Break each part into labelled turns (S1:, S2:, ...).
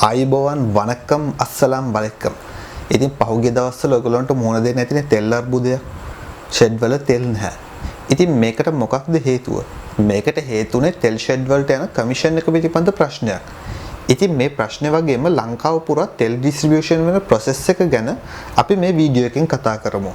S1: ආයිබෝවන් වණක්කම් අස්සලාම් වලයිකම්. ඉතින් පහුගිය දවස්වල ඔයගොල්ලන්ට මුහුණ දෙන්න ඇතිනේ තෙල් අර්බුදයක්. ෂෙඩ් වල තෙල් නැහැ. ඉතින් මේකට මොකක්ද හේතුව? මේකට හේතුනේ තෙල් ෂෙඩ් වලට යන කමිෂන් එක පිළිබඳ ප්‍රශ්නයක්. ඉතින් මේ ප්‍රශ්නේ වගේම ලංකාව පුරා තෙල් ඩිස්ට්‍රිබියුෂන් වෙන ප්‍රොසෙස් එක ගැන අපි මේ වීඩියෝ එකෙන් කතා කරමු.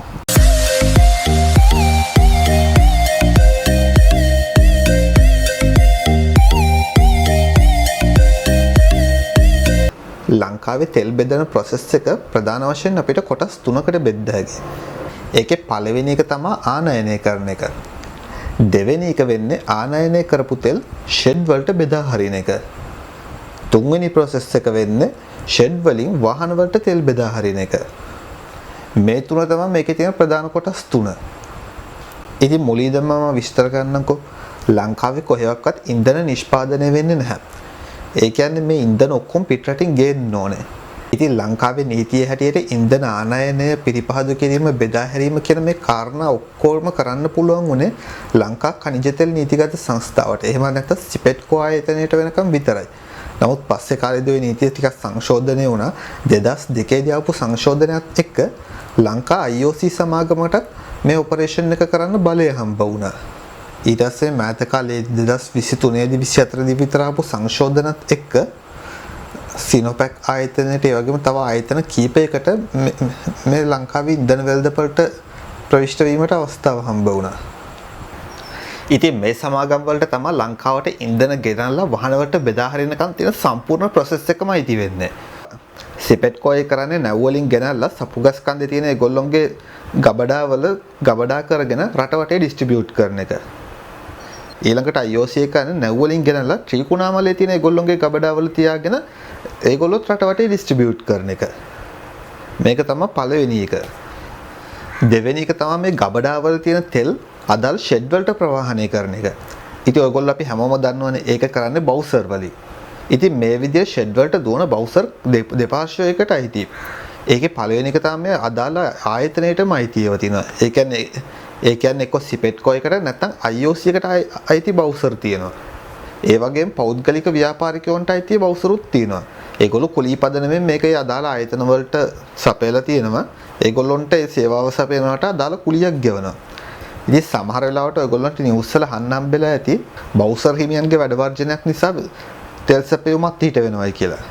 S1: ලංකාවේ තෙල් බෙදන ප්‍රොසෙස් එක ප්‍රධාන වශයෙන් අපිට කොටස් තුනකට බෙදන්න හැකියි. ඒකේ පළවෙනි එක තමයි ආනයනය කරන එක. දෙවෙනි එක වෙන්නේ ආනයනය කරපු තෙල් ෂෙඩ් වලට බෙදා හරින එක. තුන්වෙනි ප්‍රොසෙස් එක වෙන්නේ ෂෙඩ් වලින් වාහන වලට තෙල් බෙදා හරින එක. මේ තුන තමයි මේකේ තියෙන ප්‍රධාන කොටස් තුන. ඉතින් මුලින්දම මම විස්තර කරන්නම්කෝ. ලංකාවේ කොහෙවත් ඉන්ධන නිෂ්පාදනය වෙන්නේ නැහැ. ඒ කියන්නේ මේ ඉන්ධන ඔක්කොම පිටරටින් ගේන්න ඕනේ. ඉතින් ලංකාවේ නීතිය හැටියට ඉන්ධන ආනයනය පිරිපහදු කිරීම බෙදා හැරීම කියන මේ කාරණා ඔක්කොම කරන්න පුළුවන් උනේ ලංකා ඛනිජ තෙල් නීතිගත සංස්ථාවට. එහෙම නැත්නම් සිපෙට්කෝ ආයතනයට වෙනකම් විතරයි. නමුත් පස්සේ කාලේදී ওই නීතිය ටිකක් සංශෝධනය වුණා. 2002 දී ආපු සංශෝධනයත් එක්ක ලංකා IOC සමාගමට මේ ඔපරේෂන් එක කරන්න බලය හම්බ වුණා. ඊට පස්සේ මෑත කාලේ 2023 දී 24 දී විතර ආපු සංශෝධනත් එක්ක සිනෝපැක් ආයතනයට ඒ වගේම තව ආයතන කීපයකට මේ ලංකාවේ ඉන්ධන වෙළඳපොළට ප්‍රවිෂ්ඨ වීමට අවස්ථාව හම්බ වුණා. ඉතින් මේ සමාගම් වලට තමයි ලංකාවට ඉන්ධන ගෙනල්ලා වහන වලට බෙදා හරිනකන් තියෙන සම්පූර්ණ ප්‍රොසෙස් එකම අයිති වෙන්නේ. සිපෙට්කෝ එක කරන්නේ නැව් වලින් ගෙනල්ලා සපුගස් කන්දේ තියෙන ඒගොල්ලොන්ගේ ගබඩා කරගෙන රට වටේ ඩිස්ට්‍රිබියුට් කරන එක. ඊළඟට IOC එක කරන්නේ නැව් වලින් ගෙනල්ලා ත්‍රිකුණාමලයේ තියෙන ඒගොල්ලොන්ගේ ගබඩාවල තියාගෙන ඒගොල්ලොත් රට වටේ ඩිස්ට්‍රිබියුට් කරන එක. මේක තමයි පළවෙනි එක. දෙවෙනි එක තමයි මේ ගබඩාවල තියෙන තෙල් අදාළ ෂෙඩ් වලට ප්‍රවාහනය කරන එක. ඉතින් ඔයගොල්ලෝ අපි හැමෝම දන්නවනේ ඒක කරන්නේ බවුසර් වලින්. ඉතින් මේ විදිහේ ෂෙඩ් වලට දුවන බවුසර් දෙපාර්ශ්වයකට අයිති. ඒකේ පළවෙනි එක තමයි අදාළ ආයතනයටම අයිතිව තියෙනවා. ඒ කියන්නේ එක්ක සිපෙට්කෝ එකට නැත්නම් IOC එකට අයිති බවුසර් තියෙනවා. ඒ වගේම පෞද්ගලික ව්‍යාපාරිකයන්ට අයිති බවුසරුත් තියෙනවා. ඒගොල්ලෝ කුලී පදනමෙන් මේකේ අදාළ ආයතන වලට සපයලා තියෙනවා. ඒගොල්ලොන්ට ඒ සේවාව සපයනවට අදාළ කුලියක් ගෙවනවා. ඉතින් සමහර වෙලාවට ඔයගොල්ලන්ට නිවුස් වල අහන්න හම්බෙලා ඇති බවුසර් හිමියන්ගේ වැඩ වර්ජනයක් නිසා තෙල් සැපයුමක් හිට වෙනවයි කියලා.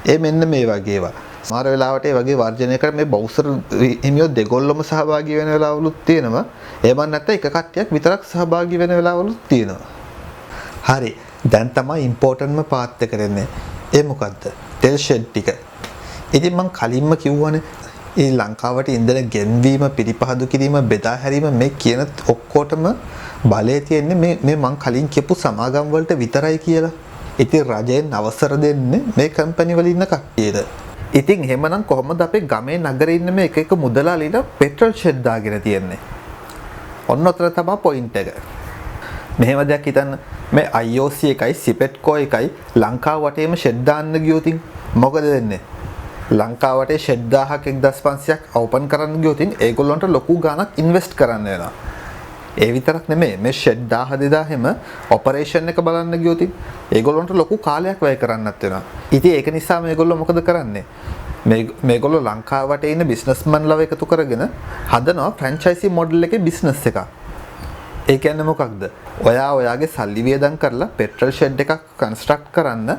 S1: ඒ මෙන්න මේ වගේ ඒවා. සමහර වෙලාවට ඒ වගේ වර්ජනයකට මේ බවුසර් හිමියෝ දෙගොල්ලම සහභාගී වෙන වෙලාවලුත් තියෙනවා. එහෙම නැත්නම් එක කට්ටියක් විතරක් සහභාගී වෙන වෙලාවලුත් තියෙනවා. හරි. දැන් තමයි ඉම්පෝටන්ට්ම පාත් එක කරන්නේ. ඒ මොකද්ද? තෙල් ෂෙඩ් ටික. ඉතින් මම කලින්ම කිව්වනේ මේ ලංකාවට ඉන්ධන ගෙන්වීම පිරිපහදු කිරීම බෙදා හැරීම මේ කියන ඔක්කොටම බලය තියෙන්නේ මේ මම කලින් කියපු සමාගම් වලට විතරයි කියලා. ඉතින් රජයෙන් අවසර දෙන්නේ මේ කම්පැනි වල ඉන්න කට්ටියට. ඉතින් එහෙමනම් කොහොමද අපේ ගමේ නගරේ ඉන්න මේ එක මුදලාලිලා පෙට්‍රල් ෂෙඩ් දාගෙන තියන්නේ? ඔන්න ඔතන තමයි පොයින්ට් එක. මෙහෙම දෙයක් හිතන්න මේ IOC එකයි සිපෙට්කෝ එකයි ලංකාව වටේම ෂෙඩ් දාන්න ගියොත් මොකද වෙන්නේ? ලංකාව වටේ ෂෙඩ් 1000ක් 1500ක් ඕපන් කරන්න ගියොත් ඒගොල්ලන්ට ලොකු ගාණක් ඉන්වෙස්ට් කරන්න වෙනවා. ඒ විතරක් නෙමෙයි මේ ෂෙඩ් 1000 2000ෙම ඔපරේෂන් එක බලන්න ගියොත් ඒගොල්ලන්ට ලොකු කාලයක් වැය කරන්නත් වෙනවා. ඉතින් ඒක නිසා මේගොල්ලෝ මොකද කරන්නේ? මේගොල්ලෝ ලංකාව වටේ ඉන්න බිස්නස්මන්ලව එකතු කරගෙන හදනවා ෆ්‍රැන්චයිසි මොඩල් එකේ බිස්නස් එකක්. ඒ කියන්නේ මොකක්ද? ඔයාගේ සල්ලි වියදම් කරලා පෙට්‍රල් ෂෙඩ් එකක් කන්ස්ට්‍රක්ට් කරන්න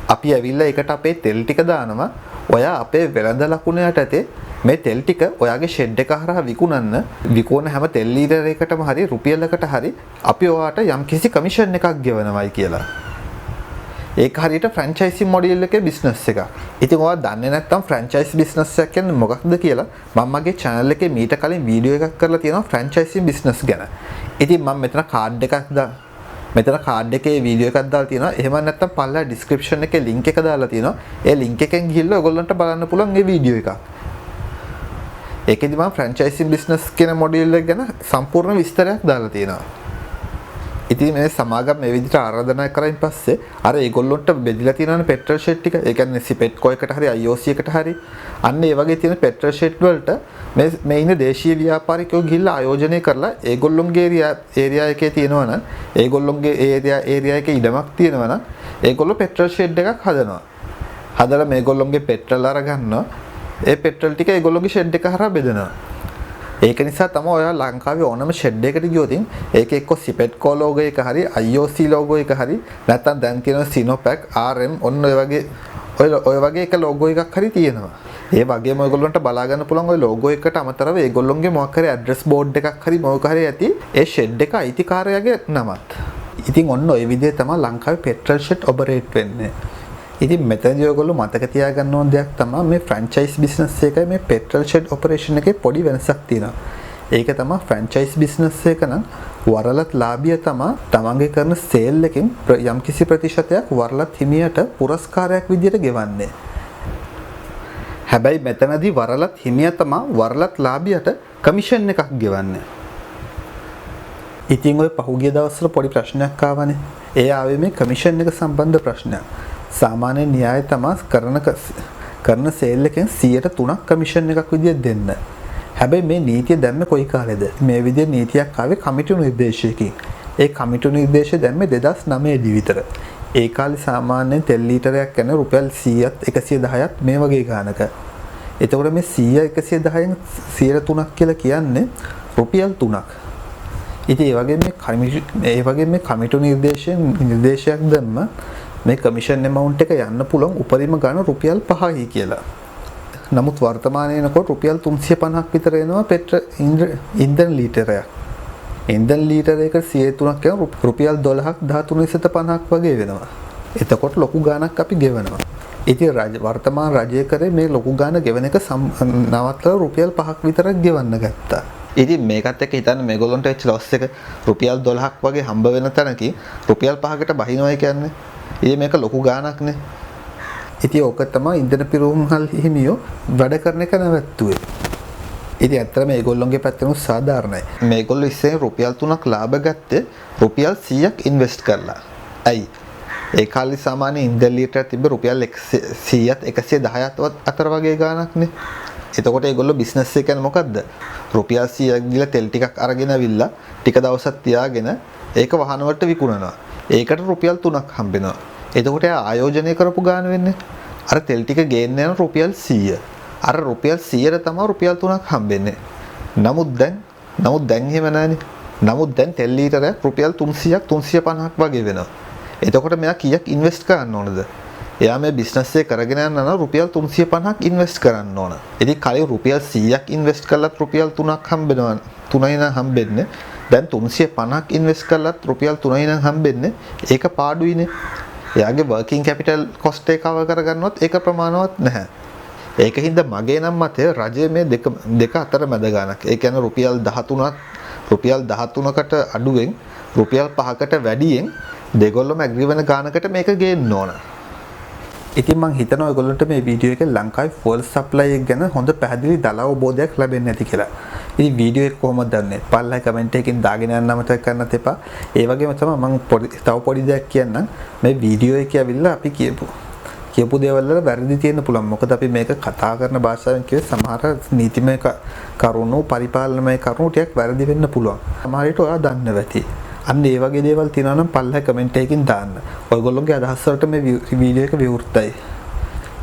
S1: අපි ඇවිල්ලා ඒකට අපේ තෙල් ටික දානවා. ඔයා අපේ වෙළඳ ලකුණ යටතේ මේ තෙල් ටික ඔයාගේ ෂෙඩ් එක හරහා විකුණන හැම තෙල් ලීටරයකටම හරි රුපියලකට හරි අපි ඔයාට යම්කිසි කමිෂන් එකක් ගෙවනවායි කියලා. ඒක හරියට ෆ්‍රැන්චයිසි මොඩල් එකේ බිස්නස් එකක්. ඉතින් ඔයා දන්නේ නැත්නම් ෆ්‍රැන්චයිසි බිස්නස් එකක් කියන්නේ මොකක්ද කියලා මම මගේ channel එකේ මීට කලින් වීඩියෝ එකක් කරලා තියෙනවා ෆ්‍රැන්චයිසි බිස්නස් ගැන. ඉතින් මම මෙතන කාඩ් එකේ වීඩියෝ එකක් දාලා තියෙනවා. එහෙම නැත්නම් පල්ලා ඩිස්ක්‍රිප්ෂන් එකේ link එක දාලා තියෙනවා. ඒ link එකෙන් ගිහිල්ලා ඔයගොල්ලන්ට බලන්න පුළුවන් මේ වීඩියෝ එක. ඒකෙදි මම ෆ්‍රැන්චයිසි බිස්නස් කියන මොඩල් එක ගැන සම්පූර්ණ විස්තරයක් දාලා තියෙනවා. ඉතින් මේ සමාගම් මේ විදිහට ආරාධනා කරයින් පස්සේ අර ඒගොල්ලොන්ට බෙදලා තියෙනවනේ පෙට්‍රල් ෂෙඩ් ටික. ඒ කියන්නේ සිපෙට්කෝ එකට හරි IOC එකට හරි අන්න ඒ වගේ තියෙන පෙට්‍රල් ෂෙඩ් වලට මේ ඉන්න දේශීය ව්‍යාපාරිකයෝ ගිහිල්ලා ආයෝජනය කරලා ඒගොල්ලොන්ගේ ඒරියා එකේ තියෙනවනම් ඒගොල්ලොන්ගේ ඒරියා එකේ ඉඩමක් තියෙනවනම් ඒගොල්ලෝ පෙට්‍රල් ෂෙඩ් එකක් හදනවා. හදලා මේගොල්ලොන්ගේ පෙට්‍රල් අරගන්නවා. ඒ පෙට්‍රල් ටික ඒගොල්ලොන්ගේ ෂෙඩ් එක හරහා බෙදනවා. ඒක නිසා තමයි ඔයා ලංකාවේ ඕනම ෂෙඩ් එකකට ගියොත් ඒක එක්ක සිපෙට්කෝ ලෝගෝ එක හරි IOC ලෝගෝ එක හරි නැත්නම් දැන් කියන සිනෝපැක් RM ඔන්න ඔය වගේ එක ලෝගෝ එකක් හරි තියෙනවා. ඒ වගේම ඔයගොල්ලන්ට බලා ගන්න පුළුවන් ওই ලෝගෝ එකට අමතරව ඒගොල්ලොන්ගේ මොකක් හරි ඇඩ්‍රස් බෝඩ් එකක් හරි මොකක් හරි ඇති ඒ ෂෙඩ් එක අයිතිකාරයාගේ නමත්. ඉතින් ඔන්න ඔය විදිහේ තමයි ලංකාවේ පෙට්‍රල් ෂෙඩ් ඔපරේට් වෙන්නේ. ඉතින් මෙතනදී ඔයගොල්ලෝ මතක තියාගන්න ඕන දෙයක් තමයි මේ ෆ්‍රැන්චයිස් බිස්නස් එකයි මේ පෙට්‍රල් ෂෙඩ් ඔපරේෂන් එකේ පොඩි වෙනසක් තියෙනවා. ඒක තමයි ෆ්‍රැන්චයිස් බිස්නස් එක නම් වරලත් ලාභිය තමයි තමන්ගේ කරන සේල් එකෙන් යම්කිසි ප්‍රතිශතයක් වරලත් හිමියට පුරස්කාරයක් විදියට ගෙවන්නේ. හැබැයි මෙතනදී වරලත් හිමියා තමයි වරලත් ලාභියට කමිෂන් එකක් ගෙවන්නේ. ඉතින් ඔය පහුගිය දවස්වල පොඩි ප්‍රශ්නයක් ආවනේ. ඒ ආවේ මේ කමිෂන් එක සම්බන්ධ ප්‍රශ්නයක්. සාමාන්‍ය න්‍යාය තමයි කරන සේල් එකෙන් 103ක් කමිෂන් එකක් විදියට දෙන්න. හැබැයි මේ නීතිය දැම්මේ කොයි කාලෙද? මේ විදිහේ නීතියක් ආවේ කමිටු නිර්දේශයකින්. ඒ කමිටු නිර්දේශය දැම්මේ 2009 දී විතර. ඒ කාලේ සාමාන්‍යයෙන් තෙල් ලීටරයක් ගැන රුපියල් 100ත් 110ත් මේ වගේ ගානක. එතකොට මේ 100 110න් 103ක් කියලා කියන්නේ රුපියල් 3ක්. ඉතින් ඒ වගේ මේ කමිටු නිර්දේශයක් දැම්ම මේ කමිෂන් ඇමවුන්ට් එක යන්න පුළුවන් උපරිම ගාන රුපියල් 5යි කියලා. නමුත් වර්තමානයේ එනකොට රුපියල් 350ක් විතර එනවා ඉන්ධන ලීටරයක්. ඉන්ධන ලීටරයක 103ක් කියන රුපියල් 12ක් 1350ක් වගේ වෙනවා. එතකොට ලොකු ගාණක් අපි ගෙවනවා. ඉතින් වර්තමාන රජය කරේ මේ ලොකු ගාණ ගෙවන එක නවත්තලා රුපියල් 5ක් විතරක් ගෙවන්න ගත්තා. ඉතින් මේකත් එක්ක හිතන්න මේගොල්ලන්ට වෙච්ච ලොස් එක රුපියල් 12ක් වගේ හම්බ වෙන තැනකින් රුපියල් 5කට බහිනවා කියන්නේ. ඉතින් මේක ලොකු ගාණක්නේ. ඉතින් ඕක තමයි ඉන්ධන පිරවුම්හල් හිමියෝ වැඩ කරන එක නැවැත්තුවේ. ඉතින් ඇත්තටම මේගොල්ලොන්ගේ පැත්තෙන් සාධාරණයි. මේගොල්ලෝ ඉස්සෙන් රුපියල් 3ක් ලාභ ගත්තේ රුපියල් 100ක් ඉන්වෙස්ට් කරලා. ඇයි? ඒ කාලේ සාමාන්‍ය ඉන්ධන ලීටරයක් තිබ්බ රුපියල් 100ත් 110ත් අතර වගේ ගාණක්නේ. එතකොට ඒගොල්ලෝ බිස්නස් එක කියන්නේ මොකද්ද? රුපියල් 100ක් දීලා තෙල් ටිකක් අරගෙන අවිල්ලා ටික දවසක් තියාගෙන ඒක වහන වලට විකුණනවා. ඒකට රුපියල් 3ක් හම්බෙනවා. එතකොට ආයෝජනය කරපු ගාන වෙන්නේ අර තෙල් ටික ගේන්න යන රුපියල් 100. අර රුපියල් 100ට තමයි රුපියල් 3ක් හම්බෙන්නේ. නමුත් දැන් එහෙම නැහැනේ. නමුත් දැන් තෙල් ලීටරයක් රුපියල් 300ක් 350ක් වගේ වෙනවා. එතකොට මෙයා කීයක් ඉන්වෙස්ට් කරන්න ඕනද? එයා මේ බිස්නස් එක කරගෙන යන්න නම් රුපියල් 350ක් ඉන්වෙස්ට් කරන්න ඕන. ඉතින් කලින් රුපියල් 100ක් ඉන්වෙස්ට් කළත් රුපියල් 3ක් හම්බෙනවා. 3යි නම් හම්බෙන්නේ. දැන් 350ක් ඉන්වෙස්ට් කළත් රුපියල් 3යි නම් හම්බෙන්නේ. ඒක පාඩුයිනේ. එයාගේ වර්කින් කැපිටල් කොස්ට් එක කවර් කරගන්නවත් ඒක ප්‍රමාණවත් නැහැ. ඒකින්ද මගේ නම් මතය රජය මේ දෙක අතර මැද ගානක්. ඒ කියන්නේ රුපියල් 13කට අඩුවෙන් රුපියල් 5කට වැඩියෙන් දෙගොල්ලොම ඇග්‍රී වෙන ගානකට මේක ගේන්න ඕන. ඉතින් මම හිතනවා ඔයගොල්ලන්ට මේ වීඩියෝ එකේ ලංකාවේ ෆුවල් සප්ලයි එක ගැන හොඳ පැහැදිලි දල අවබෝධයක් ලැබෙන්නේ නැති කියලා. ඉතින් වීඩියෝ එක කොහොමද දන්නේ? පල්ලයි කමෙන්ට් එකකින් දාගෙන යන්න අමතක කරන්නත් එපා. ඒ වගේම තමයි මම තව පොඩි දෙයක් කියන්නම්. මේ වීඩියෝ එකේ ඇවිල්ලා අපි කියපු දේවල් වල වැරදි තියෙන්න පුළුවන්. මොකද අපි මේක කතා කරන භාෂාවෙන් කිව්වේ සමහර නීතිමය කරුණු පරිපාලනමය කරුණු ටිකක් වැරදි වෙන්න පුළුවන්. සමහර විට ඔයා දන්නේ නැති. අන්න ඒ වගේ දේවල් තියෙනවා නම් පල්ලයි කමෙන්ට් එකකින් දාන්න. ඔයගොල්ලෝගේ අදහස් වලට මේ වීඩියෝ එක විවෘතයි.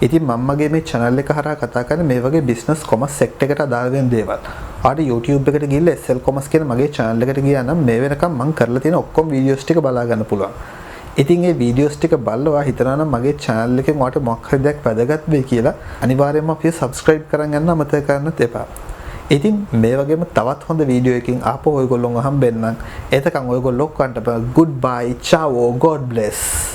S1: ඉතින් මම මගේ මේ channel එක හරහා කතා කරන්නේ මේ වගේ business commerce sector එකට අදාළ වෙන දේවල්. ආට YouTube එකට ගිහිල්ලා SL commerce කියන මගේ channel එකට ගියා නම් මේ වෙනකම් මම කරලා තියෙන ඔක්කොම videos ටික බලා ගන්න පුළුවන්. ඉතින් මේ videos ටික බලලා හිතනවා නම් මගේ channel එකෙන් ඔයාලට මොකක් හරි දෙයක් වැදගත් වෙයි කියලා අනිවාර්යයෙන්ම අපිව subscribe කරන් යන්න අමතක කරන්නත් එපා. ඉතින් මේ වගේම තවත් හොඳ වීඩියෝ එකකින් ආපහු ඔයගොල්ලෝ හම්බෙන්නම්. එතකන් ඔයගොල්ලෝ ඔක්කොන්ට goodbye, ciao, God bless.